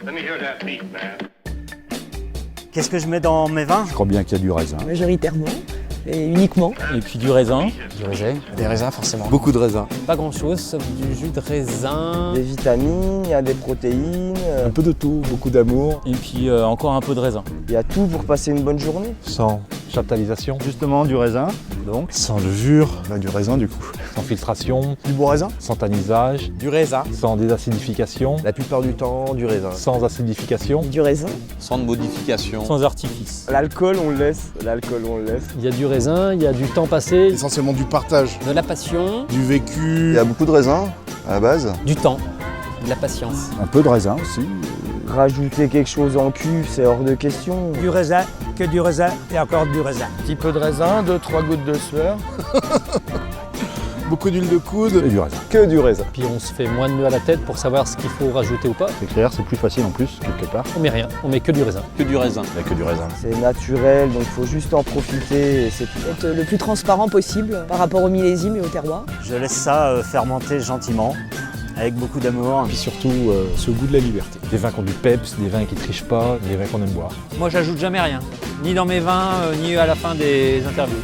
Let me hear that beat, man. Qu'est-ce que je mets dans mes vins? Je crois bien qu'il y a du raisin. Majoritairement et uniquement. Et puis du raisin. Du raisin. Des raisins forcément. Beaucoup de raisins. Pas grand chose sauf du jus de raisin. Des vitamines, il y a des protéines, Un peu de tout, beaucoup d'amour. Et puis encore un peu de raisin. il y a tout pour passer une bonne journée. Sans chaptalisation. Justement, du raisin, donc. Sans levure. Du raisin, du coup. Sans filtration. Du bon raisin. Sans tanisage. Du raisin. Sans désacidification. La plupart du temps, du raisin. Sans acidification. Du raisin. Sans de modification. Sans artifice. L'alcool, on le laisse. Il y a du raisin, il y a du temps passé, Essentiellement du partage, de la passion, du vécu. Il y a beaucoup de raisins à la base. du temps, de la patience. Un peu de raisin aussi. Rajouter quelque chose en cube, c'est hors de question. Du raisin, que du raisin et encore du raisin. Un petit peu de raisin, 2-3 gouttes de sueur. Beaucoup d'huile de coude. Et du raisin. Que du raisin. Puis on se fait moins de nœuds à la tête pour savoir ce qu'il faut rajouter ou pas. C'est clair, c'est plus facile en plus, quelque part. On met rien, on met que du raisin. Que du raisin. Il n'y a que du raisin. C'est naturel, donc il faut juste en profiter et c'est tout. Être le plus transparent possible par rapport au millésime et au terroir. Je laisse ça fermenter gentiment, avec beaucoup d'amour. Et puis surtout, ce goût de la liberté. Des vins qui ont du peps, des vins qui trichent pas, des vins qu'on aime boire. Moi j'ajoute jamais rien, ni dans mes vins, ni à la fin des interviews.